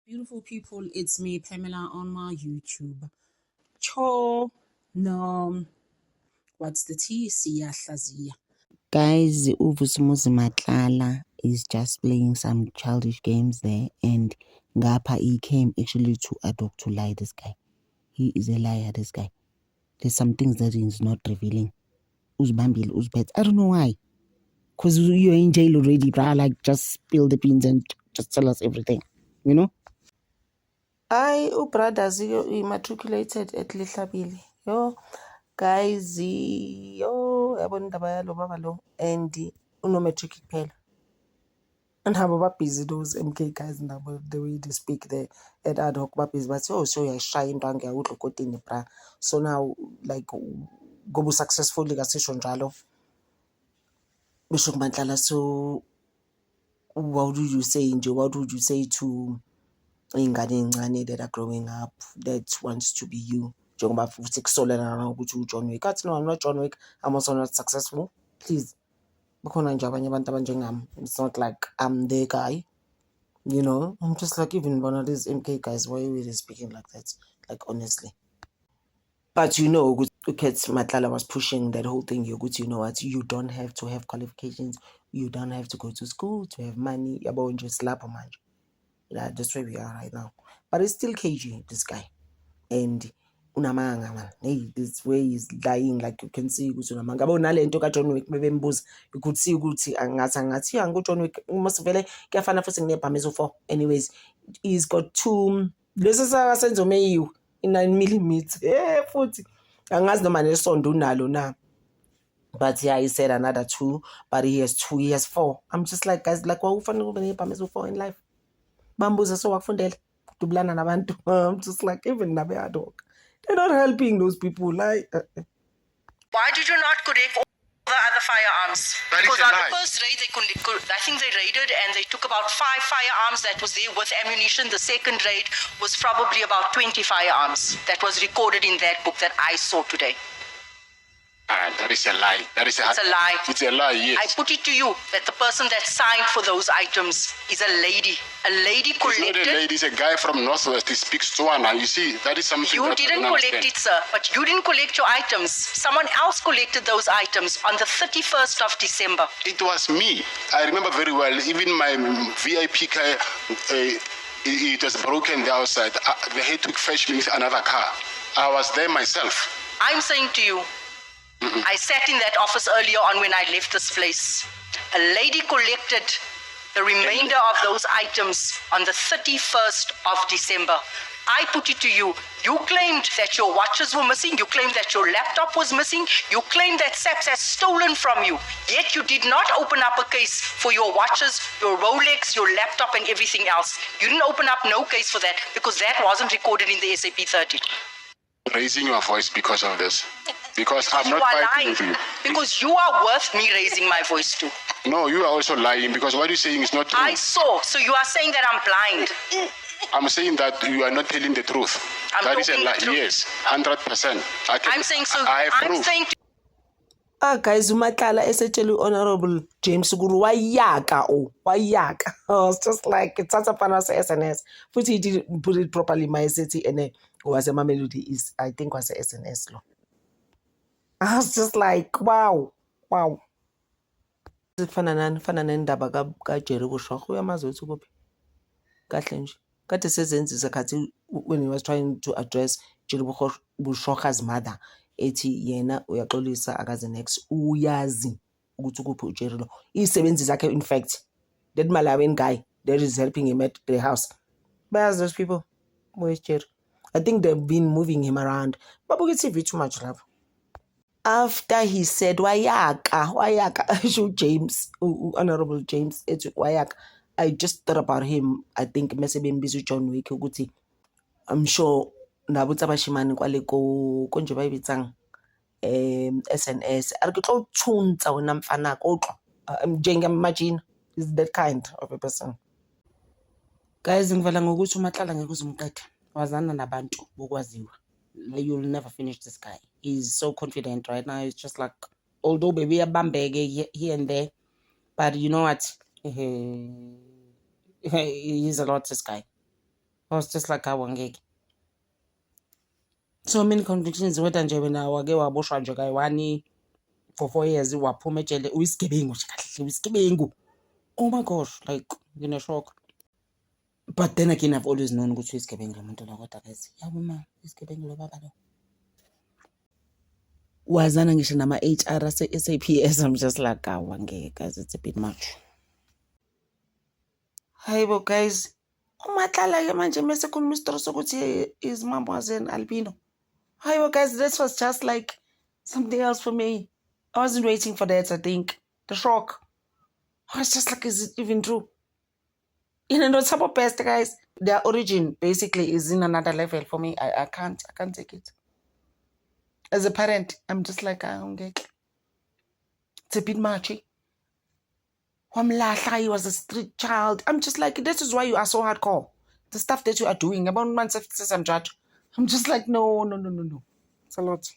Beautiful people, it's me, Pamela, on my YouTube. Cho, no, what's the T? Siyahlazia. Guys, Uvusumuzi Matlala is just playing some childish games there, and Ngapa he came actually to adopt to lie. This guy, he is a liar. This guy, there's some things that he's not revealing. Uzbambil, Uzbet. I don't know why. Because you're in jail already, bruh. Like, just spill the beans and just tell us everything, you know? Brothers, he matriculated at Lihlabile. Yo, guys, yo, yabona indaba yalo baba lo, and uno-matric kuphela. And how busy those MK guys nabo, the way they speak there at ad hoc babhizi bathi, oh, so uyayishaya into angiyakudla ukotini bra. So now, like, gobu successfully kasisho njalo. Bisho kuManhlala, so what would you say nje? What would you say to ingane encane that are growing up that wants to be you? Njengoba futhi kusolelana ukuthi uJohn Wick. Athi no, I'm not John Wick. I'm also not successful. Please. Bakhona nje abanye abantu abanjengami. It's not like I'm the guy. You know, I'm just like, even one of these MK guys, why are they speaking like that? Like, honestly. But you know, Ukets Matlala was pushing that whole thing. You know what? You don't have to have qualifications. You don't have to go to school to have money. You're about just slap a man. Yeah, that's where we are right now. But it's still KG, this guy. And unamanga man. Hey, this way is lying, like you can see ukuthi unamanga. Abo nalento ka John Wick bebembuza. You could see ukuthi angathi yangu John Wick must vele kuyafana futhi nginebhamezo 4. Anyways, he's got two lesi sakasenzo meyiwe in 9mm. Futhi angazi noma nesondo unalo na. But yeah, he said another 2, but he has 2, he has 4. I'm just like, guys, like why ufana ube nebhamezo 4 in life? Bambuza so wakufundela dubulana nabantu. I'm just like, even nabe ad hoc, they're not helping those people. Like, why did you not correct all the other firearms? Because on the first raid, I think they raided and they took about 5 firearms that was there with ammunition. The second raid was probably about 20 firearms that was recorded in that book that I saw today. That is a lie. It's a lie. It's a lie, yes. I put it to you that the person that signed for those items is a lady. A lady collected. It's not a lady, it's a guy from Northwest. He speaks Tswana. You see, that is something you that didn't collect it, sir. But you didn't collect your items. Someone else collected those items on the 31st of December. It was me. I remember very well. Even my VIP car, it was broken the outside. They had to fetch me another car. I was there myself. I'm saying to you, I sat in that office earlier on when I left this place. A lady collected the remainder of those items on the 31st of December. I put it to you. You claimed that your watches were missing. You claimed that your laptop was missing. You claimed that SAPS has stolen from you. Yet you did not open up a case for your watches, your Rolex, your laptop, and everything else. You didn't open up no case for that because that wasn't recorded in the SAP 30. Raising your voice because of this. Because I'm not fighting with you. Because you are worth me raising my voice to. No, you are also lying because what you're saying is not true. I saw. So you are saying that I'm blind. I'm saying that you are not telling the truth. That is a lie. Yes, 100%. I'm saying so. I have I'm proof. saying. Guys, uMatlala esetshela Honorable James Guru wayaka. It's just like it's such a fun as SNS. But he didn't put it properly. My city and was a Melody is, I think, was a SNS law. I was just like, wow. Fana nendaba kaJerry Bushokh uyamazi ukuthi kuphi kahle nje kade sezenzisa khathi when he was trying to address Jerry Bushokha's mother ethi yena uyaxolisa akaze next uyazi ukuthi kuphi uJerry lo isebenzi zakhe. In fact, that Malawian guy that is helping him at the house, where's those people? Where's Jerry? I think they've been moving him around. Babuka TV too much love. After he said wayaka, show James, Honorable James, it's wayaka. I just thought about him. I think maybe busy John Wick ukuthi I'm sure nabutsa bashimane kwale ko konje bayibitsang SNS ari ke tlo tshunta wena mfana ko njengamajina is that kind of a person. Guys, ngivela ngokuthi uMatlala ngeke uzumqeda wazana nabantu bokwaziwa. You'll never finish this guy. He's so confident right now. It's just like, although baby a bambege here and there, but you know what? He's a lot, this guy. I was just like, awangeki. So many convictions whether nje wena wake waboshwa nje kayi-1 for 4 years waphuma ejele uyisigebengu nje kahle uyisigebengu. Oh my gosh, like ngine-shock. But then again, I've always known ukuthi uyisigebengu lo muntu lo, kodwa guys, yabo ma isigebengu lo baba lo. Wazana ngisho nama-HR ase-SAPS, I'm just like, awangeke guys, it's a bit much. Hayibo guys, uMatlala-ke manje mase khuluma isitori sokuthi his mom was an albino. Hayibo guys, this was just like something else for me. I wasn't waiting for that, I think. The shock. I was just like, is it even true? You know, Thabo Best guys, their origin basically is in another level for me. I can't take it. As a parent, I'm just like, it's a bit much. Wamlahla, he was a street child. I'm just like, this is why you are so hardcore. The stuff that you are doing. I'm just like, no. It's a lot.